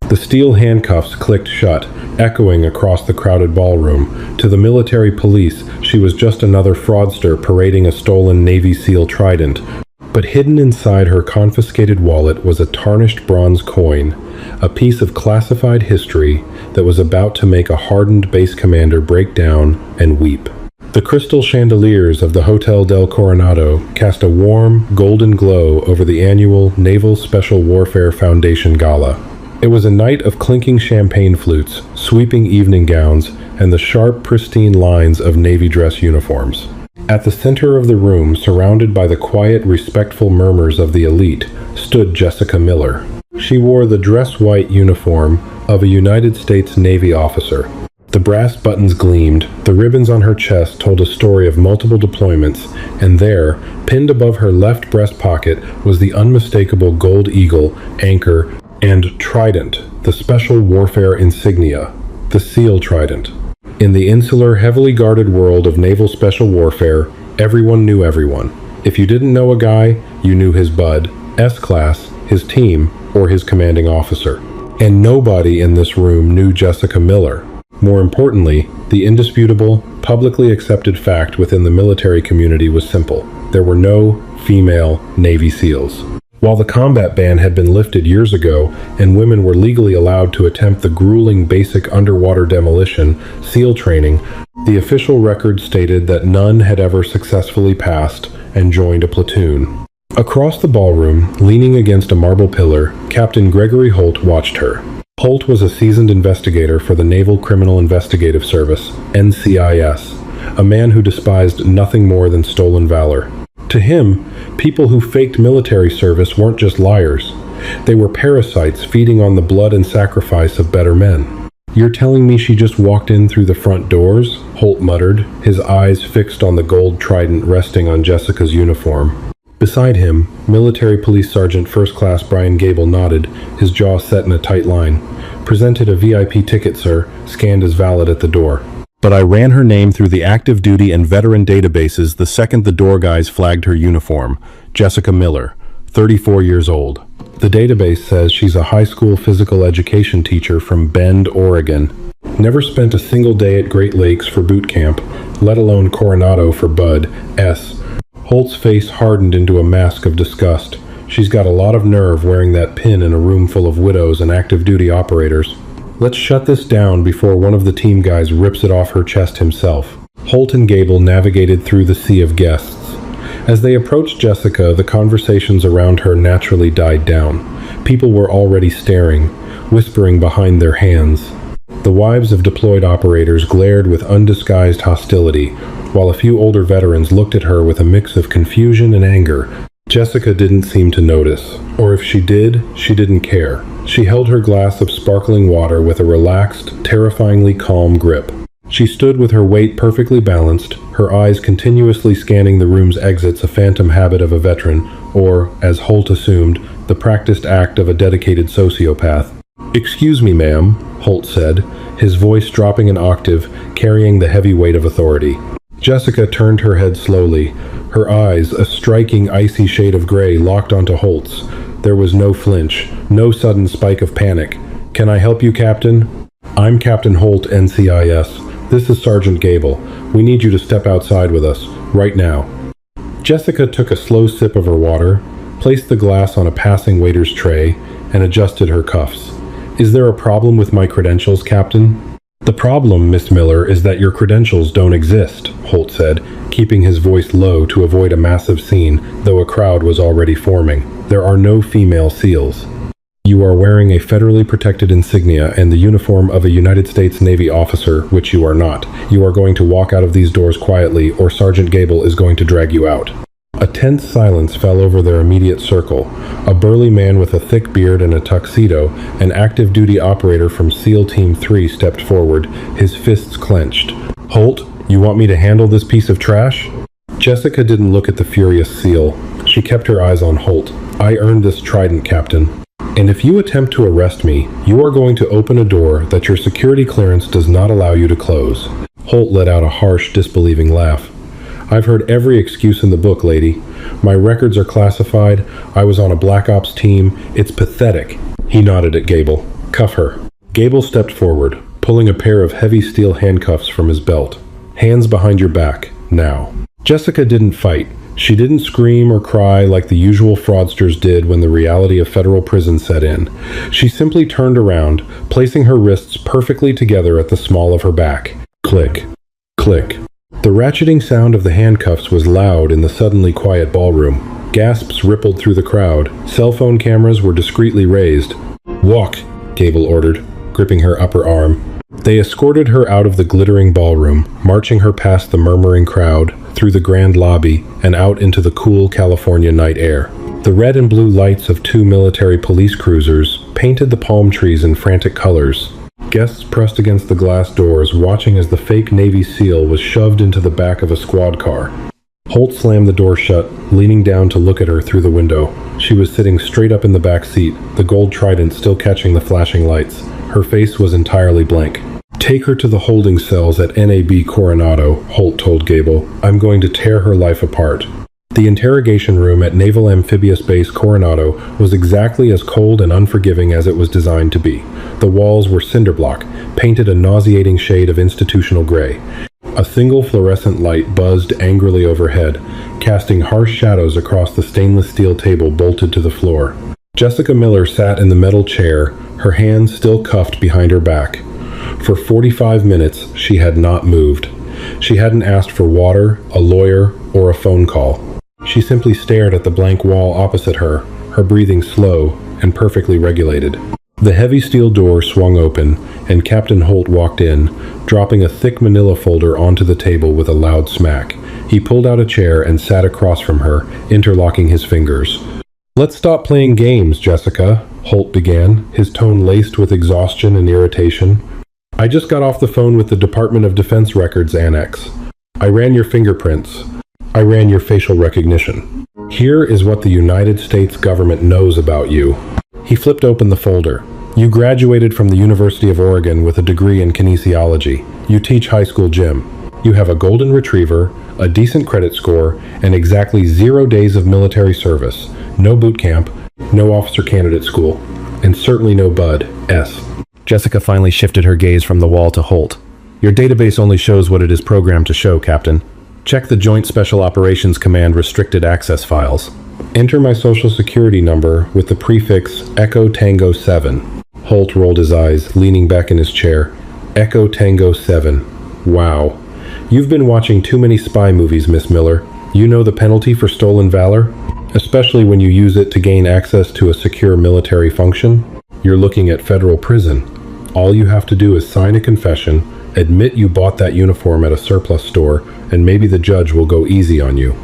The steel handcuffs clicked shut, echoing across the crowded ballroom. To the military police, she was just another fraudster parading a stolen Navy SEAL trident. But hidden inside her confiscated wallet was a tarnished bronze coin, a piece of classified history that was about to make a hardened base commander break down and weep. The crystal chandeliers of the Hotel del Coronado cast a warm, golden glow over the annual Naval Special Warfare Foundation Gala. It was a night of clinking champagne flutes, sweeping evening gowns, and the sharp, pristine lines of Navy dress uniforms. At the center of the room, surrounded by the quiet, respectful murmurs of the elite, stood Jessica Miller. She wore the dress-white uniform of a United States Navy officer. The brass buttons gleamed, the ribbons on her chest told a story of multiple deployments, and there, pinned above her left breast pocket, was the unmistakable gold eagle, anchor, and trident, the special warfare insignia, the SEAL trident. In the insular, heavily guarded world of naval special warfare, everyone knew everyone. If you didn't know a guy, you knew his bud, S-class, his team, or his commanding officer. And nobody in this room knew Jessica Miller. More importantly, the indisputable, publicly accepted fact within the military community was simple. There were no female Navy SEALs. While the combat ban had been lifted years ago and women were legally allowed to attempt the grueling basic underwater demolition, SEAL training, the official record stated that none had ever successfully passed and joined a platoon. Across the ballroom, leaning against a marble pillar, Captain Gregory Holt watched her. Holt was a seasoned investigator for the Naval Criminal Investigative Service, NCIS, a man who despised nothing more than stolen valor. To him, people who faked military service weren't just liars. They were parasites feeding on the blood and sacrifice of better men. "You're telling me she just walked in through the front doors?" Holt muttered, his eyes fixed on the gold trident resting on Jessica's uniform. Beside him, Military Police Sergeant First Class Brian Gable nodded, his jaw set in a tight line. "Presented a VIP ticket, sir," scanned as valid at the door. "But I ran her name through the active duty and veteran databases the second the door guys flagged her uniform. Jessica Miller, 34 years old. The database says she's a high school physical education teacher from Bend, Oregon. Never spent a single day at Great Lakes for boot camp, let alone Coronado for Bud, S." Holt's face hardened into a mask of disgust. "She's got a lot of nerve wearing that pin in a room full of widows and active duty operators. Let's shut this down before one of the team guys rips it off her chest himself." Holt and Gable navigated through the sea of guests. As they approached Jessica, the conversations around her naturally died down. People were already staring, whispering behind their hands. The wives of deployed operators glared with undisguised hostility, while a few older veterans looked at her with a mix of confusion and anger. Jessica didn't seem to notice, or if she did, she didn't care. She held her glass of sparkling water with a relaxed, terrifyingly calm grip. She stood with her weight perfectly balanced, her eyes continuously scanning the room's exits, a phantom habit of a veteran, or, as Holt assumed, the practiced act of a dedicated sociopath. "Excuse me, ma'am," Holt said, his voice dropping an octave, carrying the heavy weight of authority. Jessica turned her head slowly, her eyes, a striking icy shade of gray, locked onto Holt's. There was no flinch, no sudden spike of panic. "Can I help you, Captain?" "I'm Captain Holt, NCIS. This is Sergeant Gable. We need you to step outside with us, right now." Jessica took a slow sip of her water, placed the glass on a passing waiter's tray, and adjusted her cuffs. "Is there a problem with my credentials, Captain?" "The problem, Miss Miller, is that your credentials don't exist," Holt said, keeping his voice low to avoid a massive scene, though a crowd was already forming. "There are no female SEALs. You are wearing a federally protected insignia and the uniform of a United States Navy officer, which you are not. You are going to walk out of these doors quietly, or Sergeant Gable is going to drag you out." A tense silence fell over their immediate circle. A burly man with a thick beard and a tuxedo, an active duty operator from SEAL Team 3, stepped forward, his fists clenched. "Holt, you want me to handle this piece of trash?" Jessica didn't look at the furious SEAL. She kept her eyes on Holt. "I earned this trident, Captain. And if you attempt to arrest me, you are going to open a door that your security clearance does not allow you to close." Holt let out a harsh, disbelieving laugh. "I've heard every excuse in the book, lady. My records are classified. I was on a Black Ops team. It's pathetic." He nodded at Gable. Cuff her. Gable stepped forward, pulling a pair of heavy steel handcuffs from his belt. Hands behind your back, now. Jessica didn't fight. She didn't scream or cry like the usual fraudsters did when the reality of federal prison set in. She simply turned around, placing her wrists perfectly together at the small of her back. Click. Click. The ratcheting sound of the handcuffs was loud in the suddenly quiet ballroom. Gasps rippled through the crowd. Cell phone cameras were discreetly raised. Walk, Gable ordered, gripping her upper arm. They escorted her out of the glittering ballroom, marching her past the murmuring crowd, through the grand lobby, and out into the cool California night air. The red and blue lights of 2 military police cruisers painted the palm trees in frantic colors. Guests pressed against the glass doors, watching as the fake Navy SEAL was shoved into the back of a squad car. Holt slammed the door shut, leaning down to look at her through the window. She was sitting straight up in the back seat, the gold trident still catching the flashing lights. Her face was entirely blank. Take her to the holding cells at NAB Coronado, Holt told Gable. I'm going to tear her life apart. The interrogation room at Naval Amphibious Base Coronado was exactly as cold and unforgiving as it was designed to be. The walls were cinder block, painted a nauseating shade of institutional gray. A single fluorescent light buzzed angrily overhead, casting harsh shadows across the stainless steel table bolted to the floor. Jessica Miller sat in the metal chair, her hands still cuffed behind her back. For 45 minutes, she had not moved. She hadn't asked for water, a lawyer, or a phone call. She simply stared at the blank wall opposite her, her breathing slow and perfectly regulated. The heavy steel door swung open, and Captain Holt walked in, dropping a thick manila folder onto the table with a loud smack. He pulled out a chair and sat across from her, interlocking his fingers. Let's stop playing games, Jessica, Holt began, his tone laced with exhaustion and irritation. I just got off the phone with the Department of Defense Records Annex. I ran your fingerprints. I ran your facial recognition. Here is what the United States government knows about you. He flipped open the folder. You graduated from the University of Oregon with a degree in kinesiology. You teach high school gym. You have a golden retriever, a decent credit score, and exactly 0 days of military service. No boot camp, no officer candidate school, and certainly no Bud, S. Jessica finally shifted her gaze from the wall to Holt. Your database only shows what it is programmed to show, Captain. Check the Joint Special Operations Command restricted access files. Enter my social security number with the prefix Echo Tango 7. Holt rolled his eyes, leaning back in his chair. Echo Tango 7. Wow. You've been watching too many spy movies, Miss Miller. You know the penalty for stolen valor? Especially when you use it to gain access to a secure military function? You're looking at federal prison. All you have to do is sign a confession, admit you bought that uniform at a surplus store, and maybe the judge will go easy on you.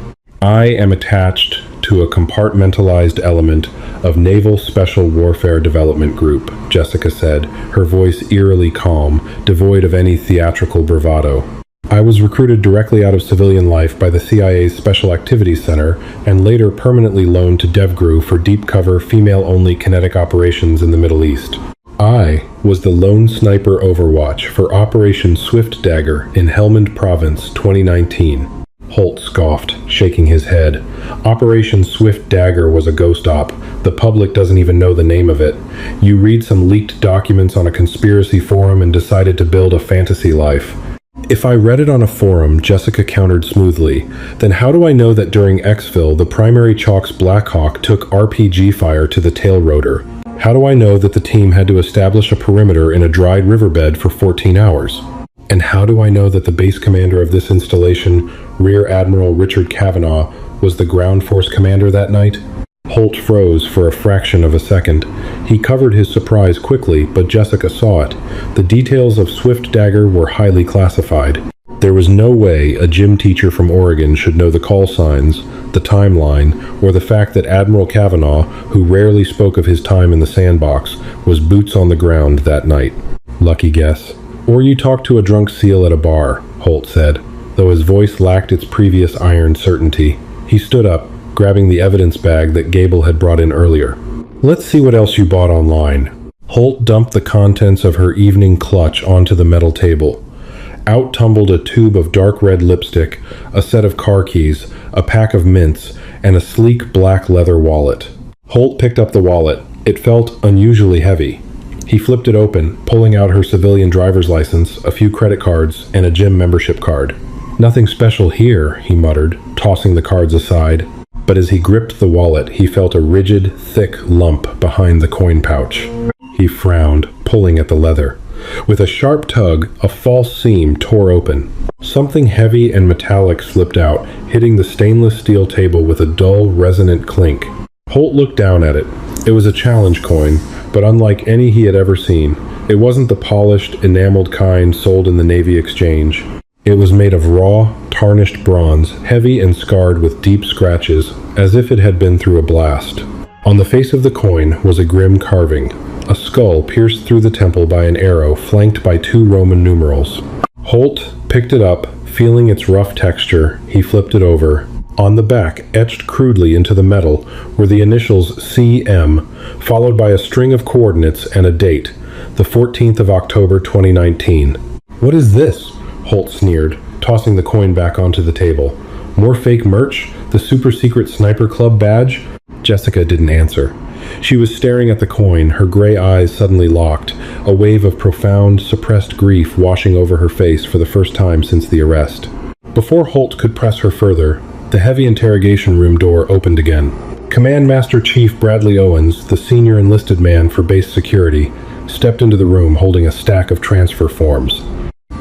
I am attached to a compartmentalized element of Naval Special Warfare Development Group, Jessica said, her voice eerily calm, devoid of any theatrical bravado. I was recruited directly out of civilian life by the CIA's Special Activities Center and later permanently loaned to DevGru for deep cover, female-only kinetic operations in the Middle East. I was the lone sniper overwatch for Operation Swift Dagger in Helmand Province 2019. Holt scoffed, shaking his head. Operation Swift Dagger was a ghost op. The public doesn't even know the name of it. You read some leaked documents on a conspiracy forum and decided to build a fantasy life. If I read it on a forum, Jessica countered smoothly, then how do I know that during exfil the primary Chalk's Blackhawk took RPG fire to the tail rotor? How do I know that the team had to establish a perimeter in a dried riverbed for 14 hours? And how do I know that the base commander of this installation, Rear Admiral Richard Kavanaugh, was the ground force commander that night? Holt froze for a fraction of a second. He covered his surprise quickly, but Jessica saw it. The details of Swift Dagger were highly classified. There was no way a gym teacher from Oregon should know the call signs, the timeline, or the fact that Admiral Kavanaugh, who rarely spoke of his time in the sandbox, was boots on the ground that night. Lucky guess. Or you talked to a drunk SEAL at a bar, Holt said, though his voice lacked its previous iron certainty. He stood up, grabbing the evidence bag that Gable had brought in earlier. Let's see what else you bought online. Holt dumped the contents of her evening clutch onto the metal table. Out tumbled a tube of dark red lipstick, a set of car keys, a pack of mints, and a sleek black leather wallet. Holt picked up the wallet. It felt unusually heavy. He flipped it open, pulling out her civilian driver's license, a few credit cards, and a gym membership card. "Nothing special here," he muttered, tossing the cards aside. But as he gripped the wallet, he felt a rigid, thick lump behind the coin pouch. He frowned, pulling at the leather. With a sharp tug, a false seam tore open. Something heavy and metallic slipped out, hitting the stainless steel table with a dull, resonant clink. Holt looked down at it. It was a challenge coin, but unlike any he had ever seen. It wasn't the polished, enameled kind sold in the Navy Exchange. It was made of raw, tarnished bronze, heavy and scarred with deep scratches, as if it had been through a blast. On the face of the coin was a grim carving, a skull pierced through the temple by an arrow flanked by 2 Roman numerals. Holt picked it up, feeling its rough texture. He flipped it over. On the back, etched crudely into the metal, were the initials CM, followed by a string of coordinates and a date, the 14th of October 2019. "What is this?" Holt sneered, tossing the coin back onto the table. "More fake merch? The super secret sniper club badge?" Jessica didn't answer. She was staring at the coin, her gray eyes suddenly locked, a wave of profound, suppressed grief washing over her face for the first time since the arrest. Before Holt could press her further, the heavy interrogation room door opened again. Command Master Chief Bradley Owens, the senior enlisted man for base security, stepped into the room holding a stack of transfer forms.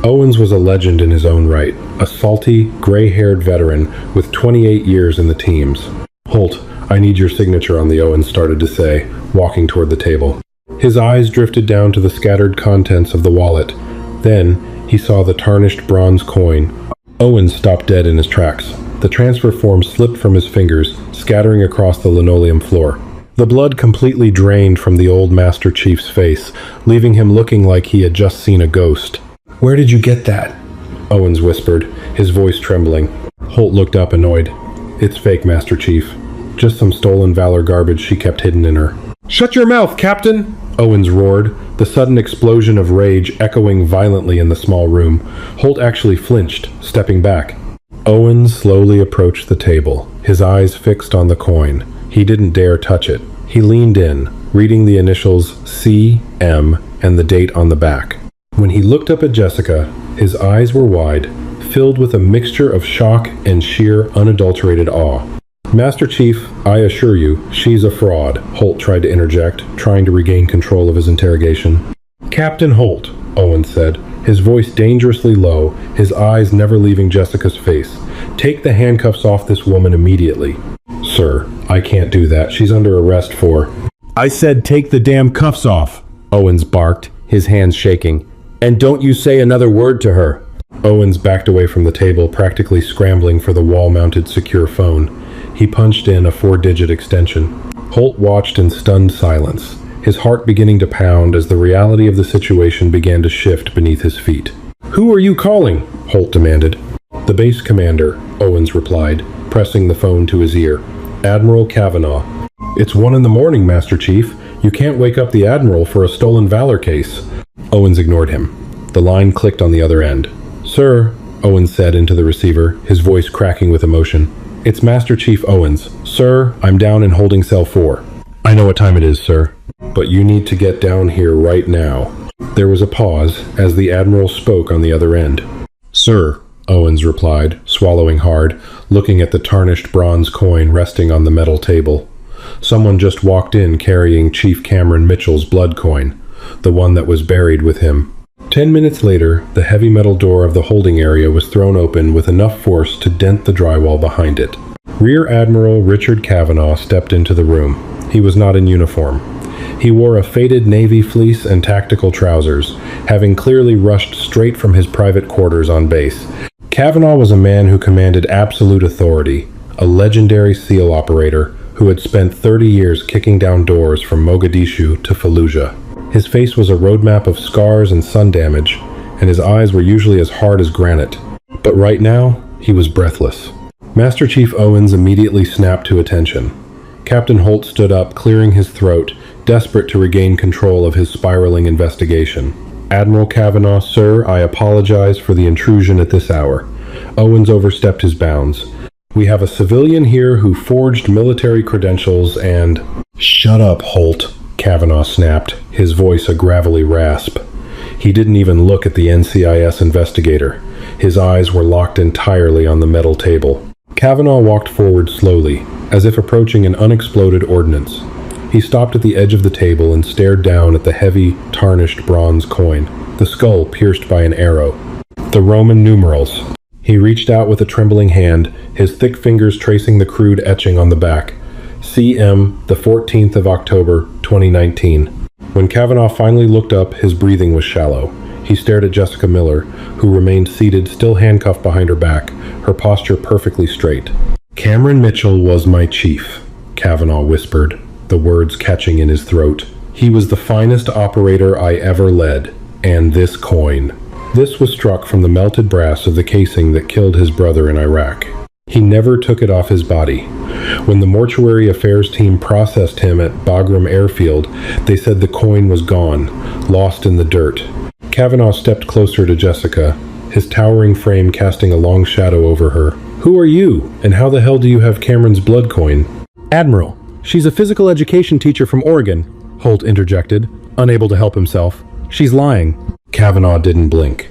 Owens was a legend in his own right, a salty, gray-haired veteran with 28 years in the teams. "Holt, I need your signature on the," Owens started to say, walking toward the table. His eyes drifted down to the scattered contents of the wallet. Then he saw the tarnished bronze coin. Owens stopped dead in his tracks. The transfer form slipped from his fingers, scattering across the linoleum floor. The blood completely drained from the old Master Chief's face, leaving him looking like he had just seen a ghost. "Where did you get that?" Owens whispered, his voice trembling. Holt looked up, annoyed. "It's fake, Master Chief. Just some stolen valor garbage she kept hidden in her." "Shut your mouth, Captain!" Owens roared, the sudden explosion of rage echoing violently in the small room. Holt actually flinched, stepping back. Owens slowly approached the table, his eyes fixed on the coin. He didn't dare touch it. He leaned in, reading the initials C.M. and the date on the back. When he looked up at Jessica, his eyes were wide, filled with a mixture of shock and sheer, unadulterated awe. "Master Chief, I assure you, she's a fraud," Holt tried to interject, trying to regain control of his interrogation. "Captain Holt," Owens said, his voice dangerously low, his eyes never leaving Jessica's face. "Take the handcuffs off this woman immediately." "Sir, I can't do that. She's under arrest for—" "I said take the damn cuffs off," Owens barked, his hands shaking. "And don't you say another word to her." Owens backed away from the table, practically scrambling for the wall-mounted secure phone. He punched in a 4-digit extension. Holt watched in stunned silence, his heart beginning to pound as the reality of the situation began to shift beneath his feet. "Who are you calling?" Holt demanded. "The base commander," Owens replied, pressing the phone to his ear. "Admiral Kavanaugh." "It's 1 a.m, Master Chief. You can't wake up the Admiral for a stolen valor case." Owens ignored him. The line clicked on the other end. "Sir," Owens said into the receiver, his voice cracking with emotion. "It's Master Chief Owens. Sir, I'm down in holding cell 4. "I know what time it is, sir. But you need to get down here right now." There was a pause as the Admiral spoke on the other end. "Sir," Owens replied, swallowing hard, looking at the tarnished bronze coin resting on the metal table. Someone just walked in carrying Chief Cameron Mitchell's blood coin, the one that was buried with him. 10 minutes later, the heavy metal door of the holding area was thrown open with enough force to dent the drywall behind it. Rear Admiral Richard Kavanaugh stepped into the room. He was not in uniform. He wore a faded navy fleece and tactical trousers, having clearly rushed straight from his private quarters on base. Kavanaugh was a man who commanded absolute authority, a legendary SEAL operator who had spent 30 years kicking down doors from Mogadishu to Fallujah. His face was a roadmap of scars and sun damage, and his eyes were usually as hard as granite. But right now, he was breathless. Master Chief Owens immediately snapped to attention. Captain Holt stood up, clearing his throat, desperate to regain control of his spiraling investigation. "Admiral Kavanaugh, sir, I apologize for the intrusion at this hour." Owens overstepped his bounds. "We have a civilian here who forged military credentials and—" "Shut up, Holt," Kavanaugh snapped, his voice a gravelly rasp. He didn't even look at the NCIS investigator. His eyes were locked entirely on the metal table. Kavanaugh walked forward slowly, as if approaching an unexploded ordnance. He stopped at the edge of the table and stared down at the heavy, tarnished bronze coin, the skull pierced by an arrow. The Roman numerals. He reached out with a trembling hand, his thick fingers tracing the crude etching on the back. CM, the 14th of October, 2019. When Kavanaugh finally looked up, his breathing was shallow. He stared at Jessica Miller, who remained seated, still handcuffed behind her back, her posture perfectly straight. "Cameron Mitchell was my chief," Kavanaugh whispered, the words catching in his throat. "He was the finest operator I ever led. And this coin." This was struck from the melted brass of the casing that killed his brother in Iraq. He never took it off his body. When the mortuary affairs team processed him at Bagram Airfield, they said the coin was gone, lost in the dirt. Kavanaugh stepped closer to Jessica, his towering frame casting a long shadow over her. "Who are you, and how the hell do you have Cameron's blood coin?" "Admiral, she's a physical education teacher from Oregon," Holt interjected, unable to help himself. "She's lying." Kavanaugh didn't blink.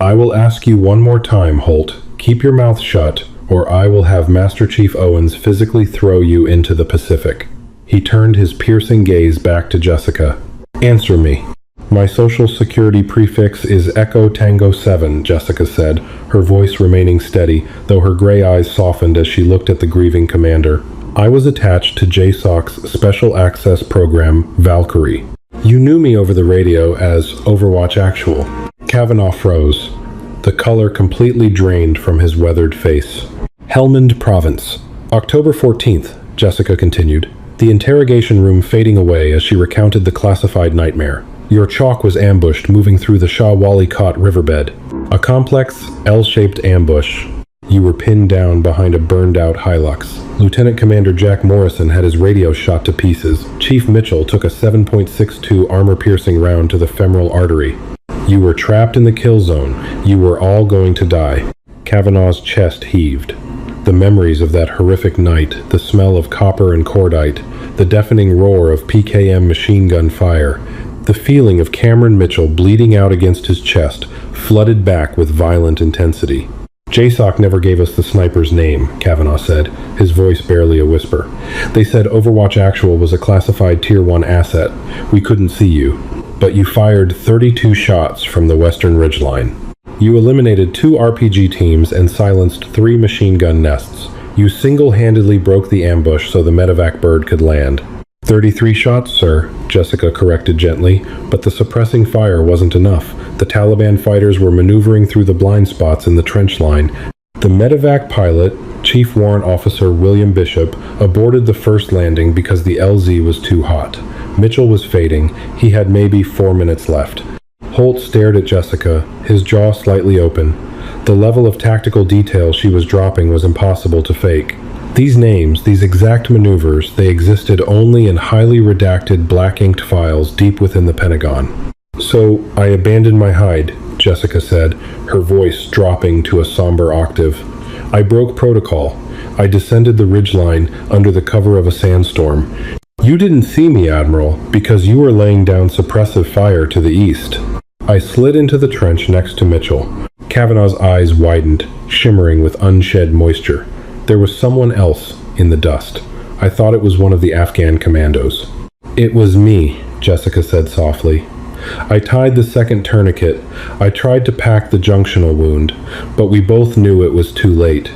"I will ask you one more time, Holt. Keep your mouth shut, or I will have Master Chief Owens physically throw you into the Pacific." He turned his piercing gaze back to Jessica. "Answer me." "My social security prefix is Echo Tango 7, Jessica said, her voice remaining steady, though her gray eyes softened as she looked at the grieving commander. "I was attached to JSOC's Special Access Program, Valkyrie. You knew me over the radio as Overwatch Actual." Kavanaugh froze, the color completely drained from his weathered face. "Helmand Province. October 14th, Jessica continued, the interrogation room fading away as she recounted the classified nightmare. "Your chalk was ambushed moving through the Shah Wali Kot riverbed. A complex, L-shaped ambush. You were pinned down behind a burned-out Hilux. Lieutenant Commander Jack Morrison had his radio shot to pieces. Chief Mitchell took a 7.62 armor-piercing round to the femoral artery. You were trapped in the kill zone. You were all going to die." Kavanaugh's chest heaved. The memories of that horrific night, the smell of copper and cordite, the deafening roar of PKM machine gun fire, the feeling of Cameron Mitchell bleeding out against his chest, flooded back with violent intensity. "JSOC never gave us the sniper's name," Kavanaugh said, his voice barely a whisper. "They said Overwatch Actual was a classified Tier 1 asset. We couldn't see you. But you fired 32 shots from the western ridgeline. You eliminated 2 RPG teams and silenced 3 machine gun nests. You single-handedly broke the ambush so the medevac bird could land." 33 shots, sir, Jessica corrected gently, but the suppressing fire wasn't enough. The Taliban fighters were maneuvering through the blind spots in the trench line. The medevac pilot, Chief Warrant Officer William Bishop, aborted the first landing because the LZ was too hot. Mitchell was fading. He had maybe 4 minutes left. Holt stared at Jessica, his jaw slightly open. The level of tactical detail she was dropping was impossible to fake. These names, these exact maneuvers, they existed only in highly redacted black-inked files deep within the Pentagon. "So, I abandoned my hide," Jessica said, her voice dropping to a somber octave. "I broke protocol. I descended the ridgeline under the cover of a sandstorm. You didn't see me, Admiral, because you were laying down suppressive fire to the east. I slid into the trench next to Mitchell." Kavanaugh's eyes widened, shimmering with unshed moisture. There was someone else in the dust. I thought it was one of the Afghan commandos. "It was me," Jessica said softly. "I tied the second tourniquet. I tried to pack the junctional wound, but we both knew it was too late.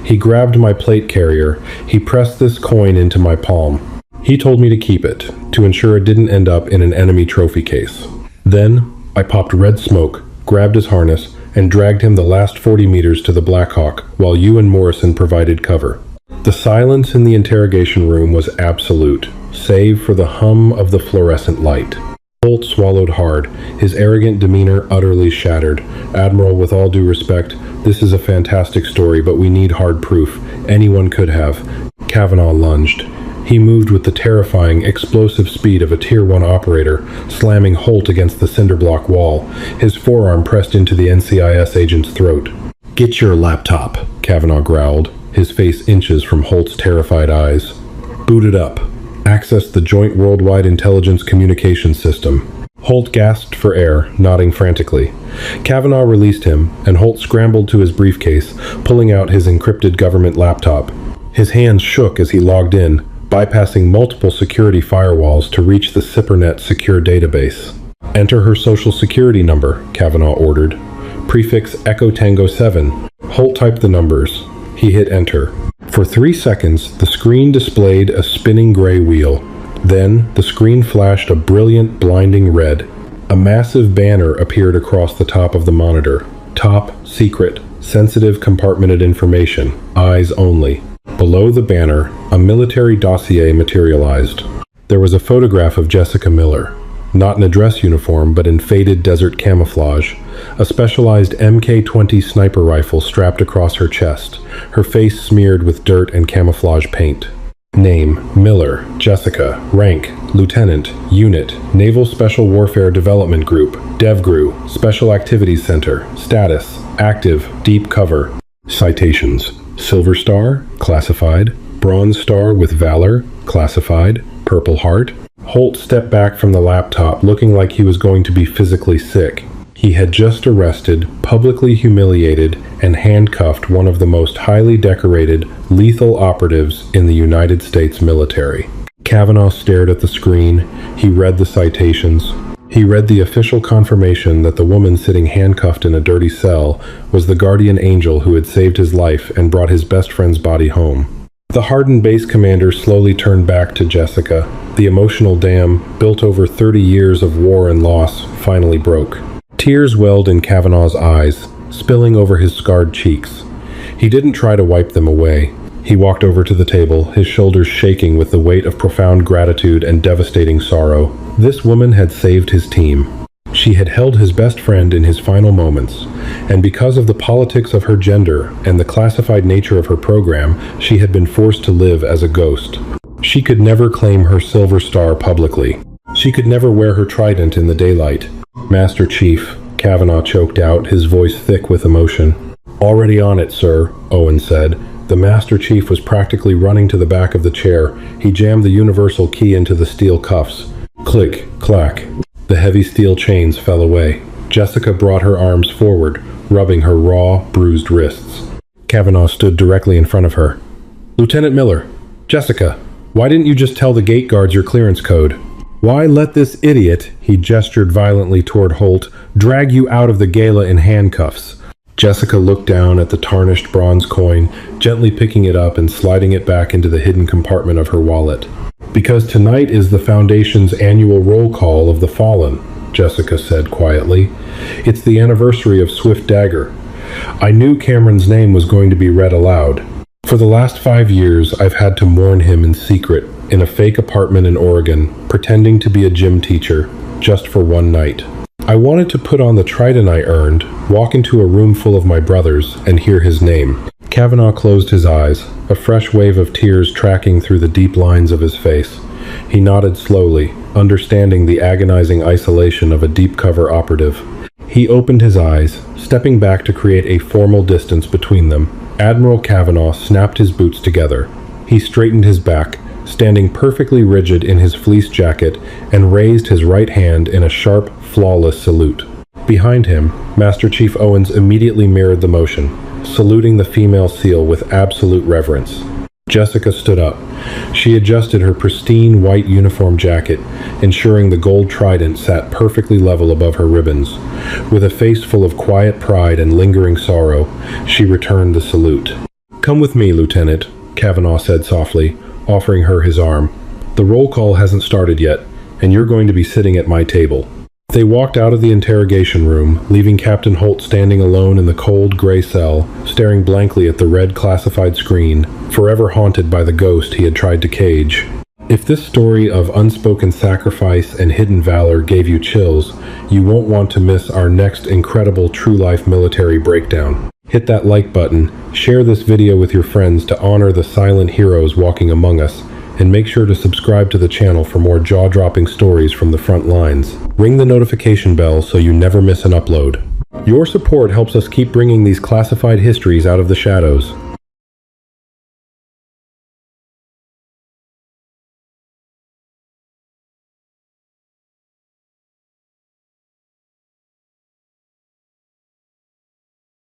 He grabbed my plate carrier. He pressed this coin into my palm. He told me to keep it, to ensure it didn't end up in an enemy trophy case. Then, I popped red smoke, grabbed his harness, and dragged him the last 40 meters to the Black Hawk, while you and Morrison provided cover." The silence in the interrogation room was absolute, save for the hum of the fluorescent light. Holt swallowed hard, his arrogant demeanor utterly shattered. "Admiral, with all due respect, this is a fantastic story, but we need hard proof. Anyone could have." Kavanaugh lunged. He moved with the terrifying, explosive speed of a Tier 1 operator, slamming Holt against the cinderblock wall, his forearm pressed into the NCIS agent's throat. "Get your laptop," Kavanaugh growled, his face inches from Holt's terrified eyes. "Boot it up." Accessed the Joint Worldwide Intelligence Communications System. Holt gasped for air, nodding frantically. Kavanaugh released him, and Holt scrambled to his briefcase, pulling out his encrypted government laptop. His hands shook as he logged in, bypassing multiple security firewalls to reach the SIPRNet secure database. Enter her social security number, Kavanaugh ordered. Prefix Echo Tango 7. Holt typed the numbers. He hit enter. For 3 seconds, the screen displayed a spinning gray wheel. Then, the screen flashed a brilliant, blinding red. A massive banner appeared across the top of the monitor. Top secret, sensitive compartmented information, eyes only. Below the banner, a military dossier materialized. There was a photograph of Jessica Miller. Not in a dress uniform, but in faded desert camouflage. A specialized MK-20 sniper rifle strapped across her chest, her face smeared with dirt and camouflage paint. Name, Miller, Jessica. Rank, Lieutenant, Unit, Naval Special Warfare Development Group, DevGRU, Special Activities Center. Status, active, deep cover. Citations, Silver Star, classified. Bronze Star with Valor, classified. Purple Heart. Holt stepped back from the laptop, looking like he was going to be physically sick. He had just arrested, publicly humiliated, and handcuffed one of the most highly decorated, lethal operatives in the United States military. Kavanaugh stared at the screen. He read the citations. He read the official confirmation that the woman sitting handcuffed in a dirty cell was the guardian angel who had saved his life and brought his best friend's body home. The hardened base commander slowly turned back to Jessica. The emotional dam, built over 30 years of war and loss, finally broke. Tears welled in Kavanaugh's eyes, spilling over his scarred cheeks. He didn't try to wipe them away. He walked over to the table, his shoulders shaking with the weight of profound gratitude and devastating sorrow. This woman had saved his team. She had held his best friend in his final moments, and because of the politics of her gender and the classified nature of her program, she had been forced to live as a ghost. She could never claim her Silver Star publicly. She could never wear her trident in the daylight. Master Chief, Kavanaugh choked out, his voice thick with emotion. Already on it, sir, Owen said. The Master Chief was practically running to the back of the chair. He jammed the universal key into the steel cuffs. Click, clack. The heavy steel chains fell away. Jessica brought her arms forward, rubbing her raw, bruised wrists. Kavanaugh stood directly in front of her. Lieutenant Miller, Jessica, why didn't you just tell the gate guards your clearance code? Why let this idiot, he gestured violently toward Holt, drag you out of the gala in handcuffs? Jessica looked down at the tarnished bronze coin, gently picking it up and sliding it back into the hidden compartment of her wallet. Because tonight is the Foundation's annual roll call of the fallen, Jessica said quietly. It's the anniversary of Swift Dagger. I knew Cameron's name was going to be read aloud. For the last 5 years, I've had to mourn him in secret, in a fake apartment in Oregon, pretending to be a gym teacher, just for one night. I wanted to put on the trident I earned, walk into a room full of my brothers, and hear his name. Kavanaugh closed his eyes, a fresh wave of tears tracking through the deep lines of his face. He nodded slowly, understanding the agonizing isolation of a deep-cover operative. He opened his eyes, stepping back to create a formal distance between them. Admiral Kavanaugh snapped his boots together. He straightened his back, standing perfectly rigid in his fleece jacket, and raised his right hand in a sharp, flawless salute. Behind him, Master Chief Owens immediately mirrored the motion, saluting the female SEAL with absolute reverence. Jessica stood up. She adjusted her pristine white uniform jacket, ensuring the gold trident sat perfectly level above her ribbons. With a face full of quiet pride and lingering sorrow, she returned the salute. "Come with me, Lieutenant," Kavanaugh said softly, offering her his arm. "The roll call hasn't started yet, and you're going to be sitting at my table." They walked out of the interrogation room, leaving Captain Holt standing alone in the cold, gray cell, staring blankly at the red classified screen, forever haunted by the ghost he had tried to cage. If this story of unspoken sacrifice and hidden valor gave you chills, you won't want to miss our next incredible true-life military breakdown. Hit that like button, share this video with your friends to honor the silent heroes walking among us, and make sure to subscribe to the channel for more jaw-dropping stories from the front lines. Ring the notification bell so you never miss an upload. Your support helps us keep bringing these classified histories out of the shadows.